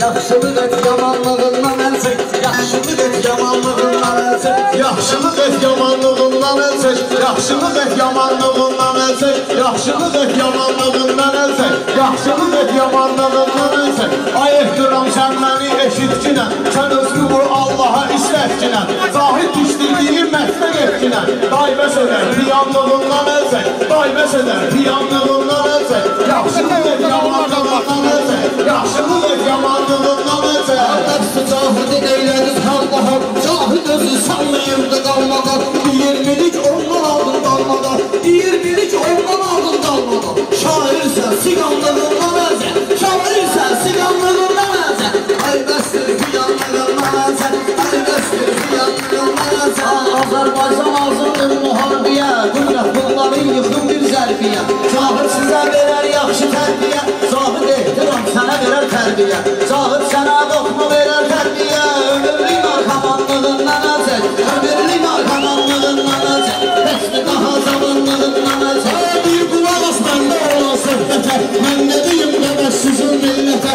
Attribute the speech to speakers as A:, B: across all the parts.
A: Yaxşılıq et yamanlığından əl çək. Yaxşılıq et yamanlığından əl çək.
B: Yaxşılıq et yamanlığından əl çək. Yaxşılıq et yamanlığından əl çək. Yaxşılıq et yamanlığından əl çək. Yaxşılıq et yamanlığından əl çək. Ay ehtiram sən məni eşitkinə, sən özünü Allaha istətkinə, zahid işdirdiyin məslək etkinə. Daybə sədər piyanlığından əl çək. Daybə sədər piyanlığından əl çək. Yaxşılıq et yamanlığından əl çək. Yaxşılıq et yamanlığından əl çək.
A: Nəfsi cahidin eylədir Allaha, cahid özü sanmayırdı qalmağa. 20'lik ondan aldın dalmağa, 20'lik ondan aldın dalmağa. Şairsən siganlığından əzə, şairsən siganlığından əzə. Ay bəstir piyanlığından əzə, ay bəstir piyanlığından əzə. Azərbaycan azındır müharibiyə, qüdrət bunları yıxın bir zərbiyə. Cahid sizə verər yaxşı tərbiyə, zahid ehtiram sənə verər tərbiyə. Zahid sənə qoxma verər tərbiyə, ömürlük arxamanlığından əzək, ömürlük arxamanlığından əzək. Bəsli daha zamanlığından əzək.
B: Bir qulaq as məndə olan söhbətə, mən nə deyim deməz sizin millətə.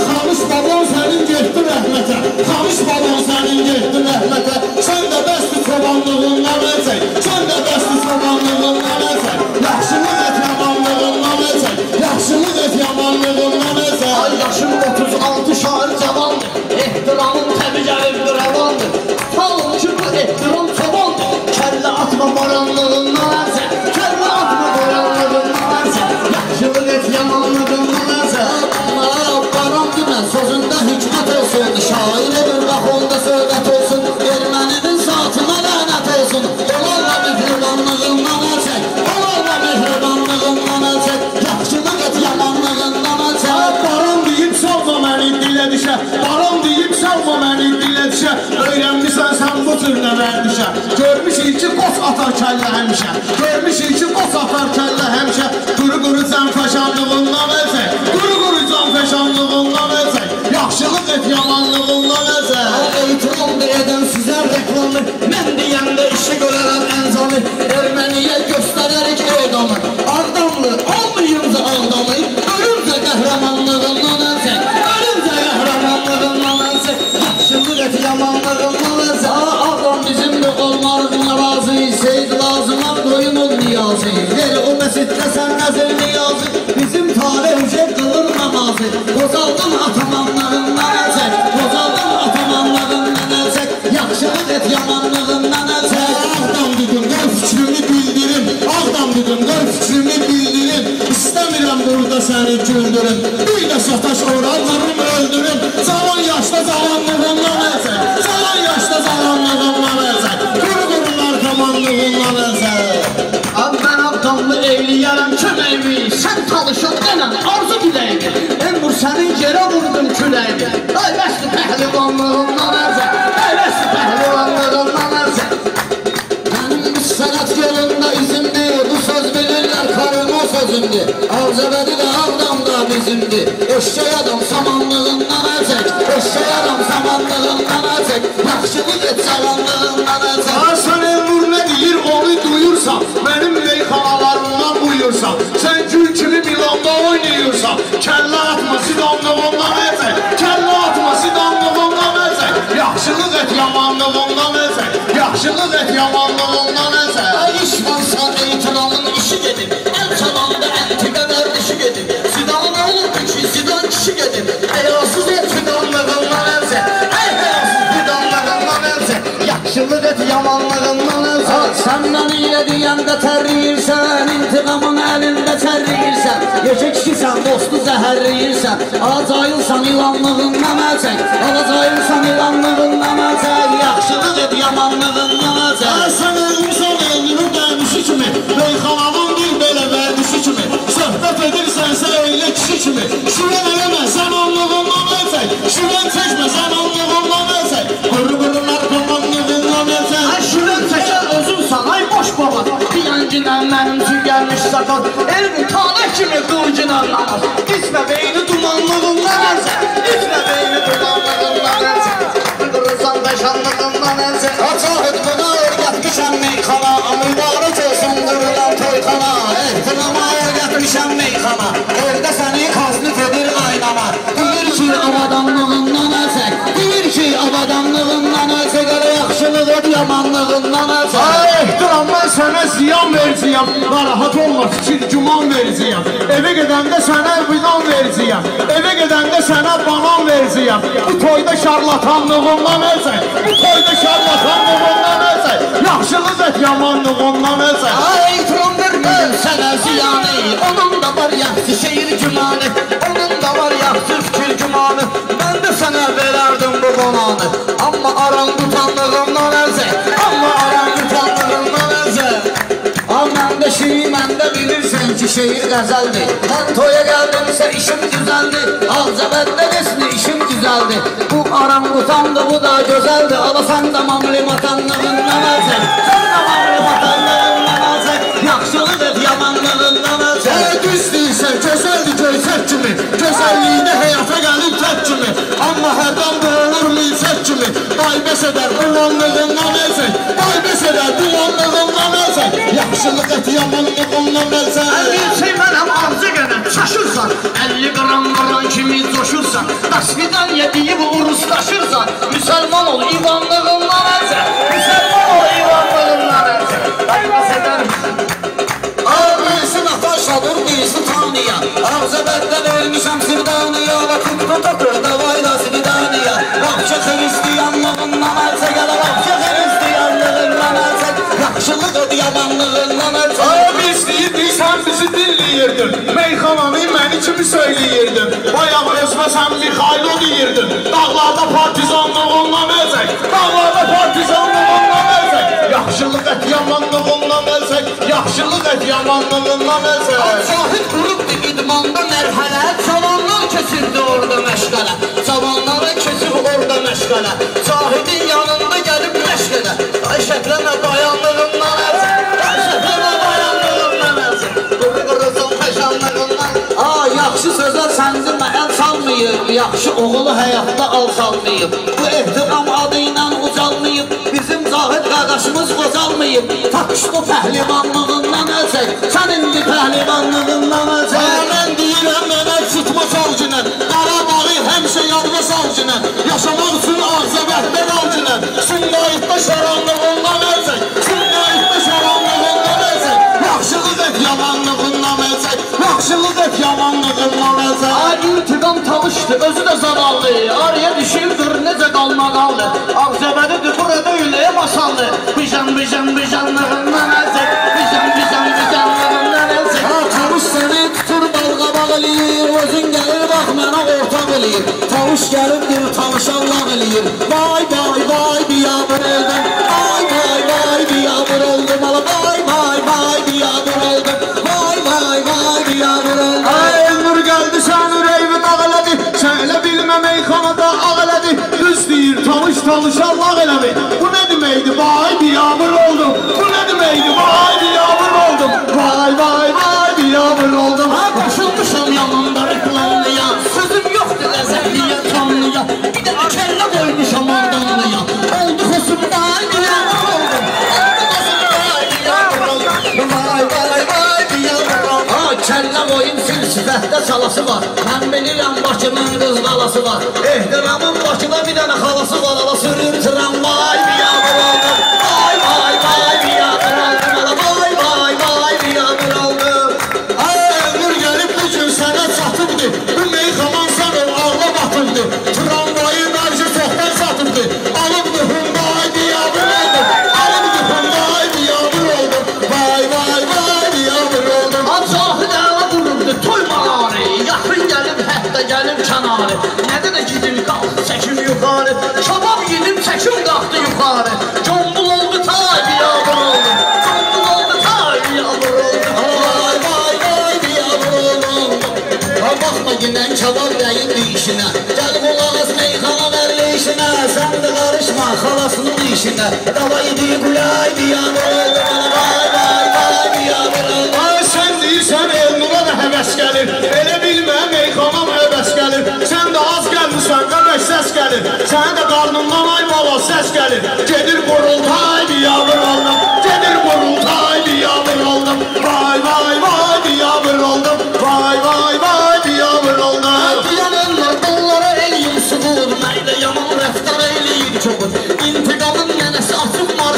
B: Xamış babam sənin getdi rəhmətə, xamış babam sənin getdi rəhmətə. Sən də bəsli çobanlığından əzək, sən də bəsli çobanlığından əzək. Yaxşılıq et yamanlığından əzək, yaxşılıq et yamanlığından əzək.
A: Ay yaşım 36 şair cavandır, ehtiramın təbi gəlibdir rəvandır. Talın ki bu ehtiram çobandır, kəllə atma baranlığından əzək, kəllə atma baranlığından əzək. Yaxşılıq et yamanlığından əzək. Baran demə sözündə hikmət olsun, şairə bir bax onda söhbət olsun. Erməninin zatına lənət olsun, onlarla mehribanlığından əzək, onlarla mehribanlığından əzək. Yaxşılıq et yamanlığından əzək.
B: Baran deyib salma məni dilə düşə, baran deyib salma məni dilə düşə. Öyrənmişsən sən bu cür nə vərdişə, görmüşük ki qoç atar kəllə həmişə, görmüşük ki qoç atar kəllə həmişə. Quru canfəşanlığından əzək, quru canfəşanlığından əzək. Yaxşılıq et yamanlığından əzək.
A: Eğitimli edən sizə reklamı, mən deyəndə işi görərəm ənzamı. Erməniyə göstərərik eydamı, ardamlı olmayınca ağdamı. Ölümcə qəhrəmanlığından əzək, ölümcə qəhrəmanlığından əzək. Yaxşılıq et yamanlığından əzək. Ağdam bizimdir olmarıq narazı, Seyd lazımlar doyunun niyazı. Ver o məsciddə sən nəzir niyazı, bizim tarih şey qılır namazı. Qozaldan atamanlarından əzək, qozaldan atamanlarından əzək. Yaxşılıq et yamanlığından əzək.
B: Ağdam dedim, qol fikrimi bildirim, ağdam dedim, qol fikrimi bildirim. İstəmirəm burada səni güldürüm, bir də sataş oranlarım öldürüm. Cavan yaşda cavanlığından əzək, cavan yaşda cavanlığından əzək. Quru narkomanlığından əzək.
A: Mən ağdamlı eyliyərəm köməyimi, sən talışın denən arzu diləyimi. Ömür sənin yerə vurdum küləyimi. Ay bəsli pəhlivanlığından əzək, ay bəsli pəhlivanlığından əzək. Mənim bu sənət yolunda izimdir, bu söz bilirlər karım o sözümdür. Arzəbədi də ağdamda bizimdir. Eşşək adam samanlığından əzək, eşşək adam samanlığından əzək. Yaxşılıq et cavanlığından əzək.
B: Sən Elnur nə deyir onu duyursan, mənim meyxanalarımdan buyursan. Sən gül kimi Milanda oynayırsan, kəllə atma sidanlığından əzək, kəllə atma sidanlığından əzək. Yaxşılıq et yamanlığından əzək, yaxşılıq et yamanlığından əzək.
A: Ay işmansa eğitiramın işi gedir, el çalanda əntiqə vərdişi gedir. Sidan olurdu ki sidan kişi gedir, həyasız et fidanlığından əzək, ey həyasız fidanlığından əzək. Yaxşılıq et yamanlığından əzək. Səndən ilə deyəndə tərliyirsən, intiqamın əlində çərliyirsən. Gecə kişisən, dostu zəhərliyirsən, ağacayılsan ilanlığından əzək, ağacayılsan ilanlığından əzək. Yaxşılıq et yamanlığından əzək.
B: Sən Elnursan Elnurun dərmişi kimi, meyxananın bir belə vərdişi kimi. Söhbət edirsənsə elə kişi kimi, şüvən eləmə zamanlığından əzək, şüvən çəkmə zamanlığından əzək. Quru narkomanlığından əzək.
A: Ay şüvən çəkən özünsən, ay boş baba. Diyangindən mənim üçün gəlmiş sakal, elmi tanə kimi qılıcına namaz. İçmə beyni dumanlığından əzək, içmə beyni dumanlığından əzək. Qırırsan qəşanlığından əzək. Acahid buna öyrətmişəm meyxana, mübarək olsun qırılan toyxana. Ehtirama öyrətmişəm meyxana, evdə səni kasnif edir aynama. Bilir ki ama yamanlığından əzə.
B: Ay ehtiram, mən sənə ziyan verəcəyəm. Narahat olma, fikir güman verəcəyəm. Evə gedəndə sənə vidan verəcəyəm. Evə gedəndə sənə banan verəcəyəm. Bu toyda şarlatanlığından əzək. Bu toyda şarlatanlığından əzək. Yaxşılıq et yamanlığından əzək.
A: Ay ehtiram verməyim sənə ziyanı. Onun da var yaxşı şehir gümanı. Onun da var yaxşı fikir gümanı. Mən də sənə verərdim bu qonanı. Amma aranqutanlığından əzək. Amma aranqutanlığından əzək. Məndə şiir, məndə bilirsən ki şehir qəzəldir. Mən toya gəldimsə işim güzəldir. Ağzəbəddə desni işim güzəldir. Bu aranqutandır, bu da gözəldir. Ala sən də mamli matanlığından əzək. Sən də mamli matanlığından əzək. Yaxşılıq et yamanlığından əzək.
B: Düz deyirsən, gözəldir göyçək kimi. Gözəlliyinə həyata gəlir tək kimi. Amma hərdən bu olur milçək kimi. Baybəs edər bulanlığından əzək. Baybəs edər bulanlığından əzək. Yaxşılıq et yamanlığından əzək.
A: Bilsin mənəm arzu qədər çaşırsan. 50 qram varan kimi coşursan. Dasvidan yediyib uruslaşırsan. Müsəlman ol ivanlığından əzək. Müsəlman ol ivanlığından əzək. Baybəs edər. Birisi nataşadır, birisi tanıya. Ağzəbəddə vermişəm sirdanıya. Və tutdu tokur davayla sirdanıya. Vaqca xristiyanlığından əzək. Ələ vaqca xristiyanlığından əzək. Yaxşılıq et yamanlığından əzək.
B: Biz deyirdik, sən bizi dinləyirdin. Meyxananı məni kimi söyləyirdin. Bayaq özmə sən Mikhailo deyirdin. Dağlarda partizanlığından əzək. Dağlarda partizanlığından əzək. Yaxşılıq et yamanlığından əzək. Yaxşılıq et yamanlığından əzək.
A: Şahid qurubdur idmanda mərhələ. Cavanlar keçirdi orada məşqələ. Cavanlara keçir orada məşqələ. Şahidin yanında gəlib məşqələ. Ay şəkləmə bayanlığından əzək. Ay şəkləmə bayanlığından əzək. Qırı qırısan peşanlığından. Yaxşı sözlər səndi məhəl salmayıb. Yaxşı oğulu həyatda alçalmayıb. Bu ehtiram adı ilə ucalmayıb. Bizim zahid qardaşımız qocalmayıb. Takışlı pəhlivanlığından əzək. Sən indi pəhlivanlığından əzək.
B: Mən deyirəm mənə tutma savcına. Qarabağı həmişə yalma savcına. Yaşamaq üçün ağzəbətdə qalcına. Sumqayıtda şaranlığından əzək. Sumqayıtda şaranlığından əzək. Yaxşılıq et yamanlığından əzək. Yaxşılıq et yamanlığından əzək.
A: İntiqam talışdı, özü də zavallı. Araya düşübdür, necə qalmaqallı. Ağzəbədidir, burada öyləyə masallı. Bijan-bijan-bijanlığından əzək. Bijan-bijan-bijanlığından əzək. Tavuş səni tutur, balqabaq eləyir. Özün gəlir, bax mənə ortaq eləyir. Tavuş gəlir, bir tanışanlaq eləyir. Vay, vay, vay, biyabır eldim. Vay, vay, vay, biyabır eldim. Vay, vay, vay, biyabır eldim. Vay, vay, vay, biyabır eldim.
B: Ay Elnur gəldi, sən ürəyimi dağ elədi. Sən elə bilmə meyxanada ağ elədi. Düz deyir, tanış Allah elədi. Bu nə deməkdir? Vay biyabır oldum. Bu nə deməkdir? Vay biyabır oldum. Vay vay vay biyabır oldum.
A: Başılmışam yanında reklamlıya. Sözüm yoxdur ləzətliyə tanlıya. Bir də kəllə qoymuşam ondanlıya. Oldu xosum vay biyabır oldum. Oldu xosum vay biyabır oldum. Vay vay vay biyabır oldum. Kəllə qoyun sifətdə çalası var. Mən bilirəm Bakının qız qalası var. Ehtiramın Bakıda bir dənə xalası var. Ala sürür tramvay biyabır oldum. Vay vay vay biyabır oldum. Vay vay vay biyabır oldum.
B: Ay Elnur gəlib bu gün sənə çatıbdır. Bu meyxaman sən ol ağla batırdı. Tramvayı mərci çoxdan satıbdı. Alıbdı Hyundai biyabır oldum. Alıbdı Hyundai biyabır oldum. Vay vay vay biyabır oldum.
A: Cahid əla qurubdur toy mağarı. Yaxın gəlib hətta gəlib kənarı. Nədə də gidim qalxdı çəkim yuxarı. Kabab yedim çəkim qalxdı yuxarı. Combul oldu tay biyabır oldu. Combul oldu tay biyabır oldu.
B: Vay vay vay biyabır oldum.
A: Baxma ginən kabab dəyindi işinə. Gəl qulaq as meyxana verlişinə. Sən də qarışma xalasının işinə. Davaydı qulay biyabır oldu. Vay vay vay biyabır oldu.
B: Ay sən deyirsən Elnur'a da həvəs gəlir. Elə bilmə meyxanam həvəs gəlir. Sən də az gəlmirsən, qəmək səs gəlir. Sənə də qarnından ay bala səs gəlir. Gedir qurultay biyabır oldum. Gedir qurultay biyabır oldum. Vay vay vay biyabır oldum. Vay vay vay biyabır oldum.
A: Deyən eller dollara eləyir suğur. Məylə yaman rəftar eləyir çoxur. İntiqamın nənəsi açıq mar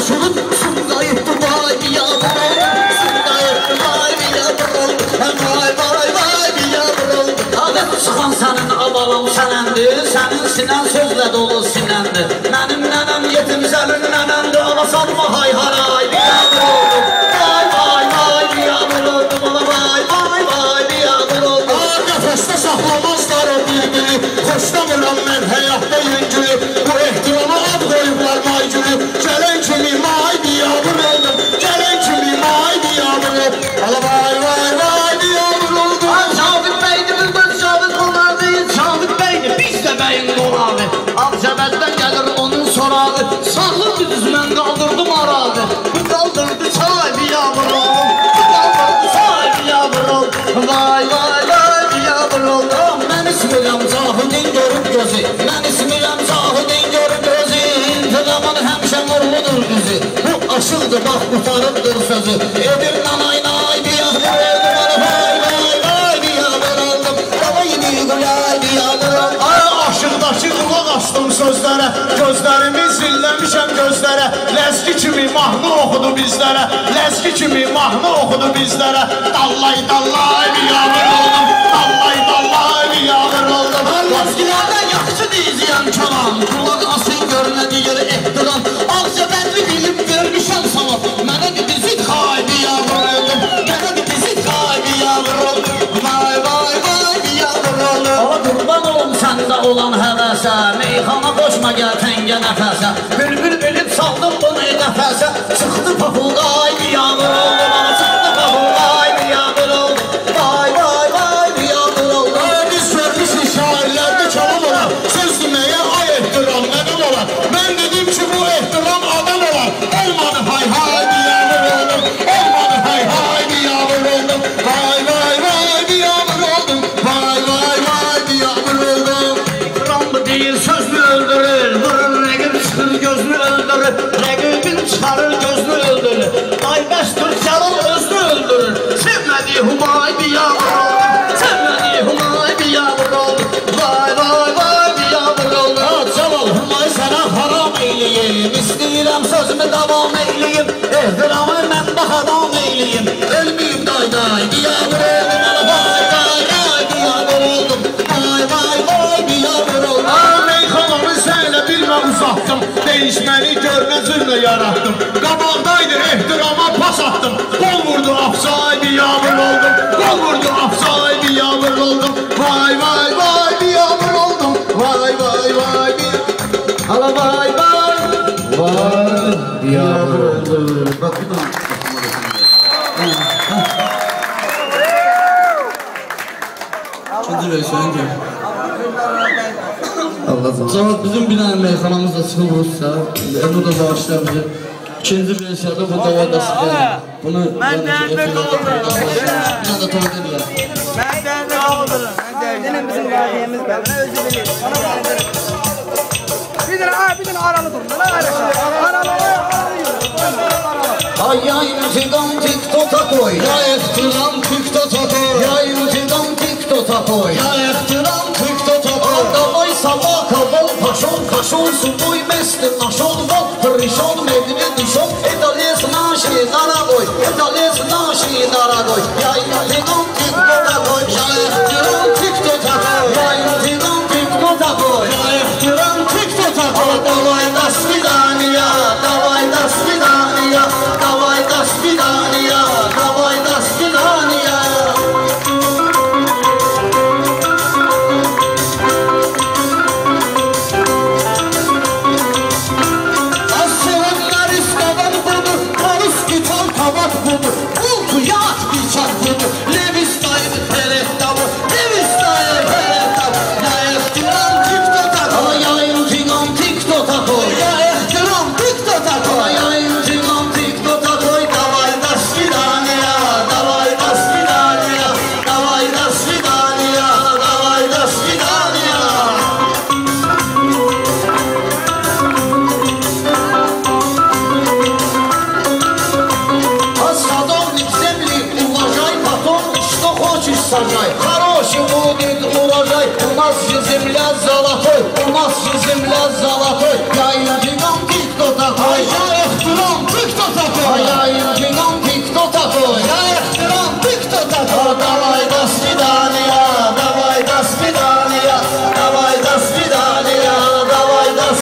A: balam sənəndir, sənin sinən sözlə dolu sinəndir. Mənim nənəm yetim zəlin nənəndir, ala salma hay haray, biyanır oldum. Vay vay vay, biyanır oldum, ala vay vay vay, biyanır oldum. Nəfəsdə saxlamazlar o bir-biri, xoşlamıram mən həyatda yüngülü. Bu ehtirama ad qoyublar may günü, gələn kimi may biyanır oldum. Gələn kimi may biyanır oldum. Ala vay vay vay, biyanır oldum. Sabit beydi bilmez, sabit qonağı, sabit beydi biz də bəyin qonağı. Ağzəbəddən gəlir onun sorağı, sağlıq düz mən qaldırdım arağı. Bu qaldırdı çay biyanır oldum, bu qaldırdı çay biyanır oldum. Vay vay vay biyanır oldum. Mən ismirəm Zahidin görüb gözü, mən ismirəm Zahidin görüb gözü. İntiqamın həmişə murludur düzü, bu aşıldır bax qutarıbdır sözü. Edir nanay nay biyanır oldum, vay vay vay biyanır oldum. Davaydı gülay biyanır oldum.
B: Aşıqdakı qulaq astım sözlərə, gözlərimi zilləmişəm gözlərə. Ləzgi kimi mahnı oxudu bizlərə, ləzgi kimi mahnı oxudu bizlərə. Dallay dallay biyanır oldum, dallay dallay biyanır oldum.
A: Ləzgilərdən yaxşı diyəcəyəm kəlam, qulaq asın görmədi yeri ehtiram. Ağzəbədli bilib vermişəm sana, mənə bizi xay biyanır oldum, mənə bizi xay biyanır oldum. Vay vay vay biyanır oldum. Ama qurban olum səndə olan həvəsə, meyxana qoşma gəl təngə nəfəsə. Bülbül bilib saldım bunu nəfəsə, çıxdı papuqay biyanır oldum, ama çıxdı papuqay biyanır oldum. Vay vay vay biyanır oldum.
B: Biz görmüşük şairlərdə kəlam olar, söz deməyə ay ehtiram nədən olar. Mən dedim ki bu ehtiram adam olar. Olmadı hay hay biyanır oldum, olmadı hay hay biyanır oldum. Vay vay vay biyanır oldum, vay vay vay biyanır oldum.
A: İkram mı değil söz mü öldürür, vurur rəqib çıxır gözünü öldürür, rəqibin çıxarır gözünü öldürür. Ay bəstur Cəlal özünü öldürür, sevmədiyi Humay biyanır oldum, sevmədiyi Humay biyanır oldum. Vay vay vay biyanır oldum. Cəlal Humay sənə haram eyliyim, istəyirəm sözümü davam eyliyim, ehtiramı mən bax adam eyliyim. Ölməyim day day biyanır oldum, vay vay vay biyanır oldum, vay vay vay biyanır oldum.
B: Meyxanamı sənlə bilmə uzatdım, değişməni görmə zülmə yarattım. Qabaqdaydı ehtirama pas attım, qol vurdu afsay biyanır oldum, qol vurdu afsay biyanır oldum. Vay vay vay biyanır oldum, vay vay vay
A: Ala vay vay
B: vay biyanır oldum.
A: Bak bir daha. Çözdür Eyşan ki. Cavab bizim binanın meyxanamızda çıxılırsa, bu da bağışlar bizi. İkinci versiyada bu davada sıkıyorum. Bunu
C: Ben de kaldırırım.
A: Buna da toz ediyor.
C: Ben de kaldırırım. Yine bizim gayemiz var. Ben özür dilerim. Bir tane aralı durun. Aralı.
A: Yayıncıdan TikTok'a koy, ya ehtiram TikTok'a koy. Yayıncıdan TikTok'a koy, ya ehtiram TikTok'a koy. Davay sabah kabul, paşon, subuy, mestin, naşon, vol, rişon, medni.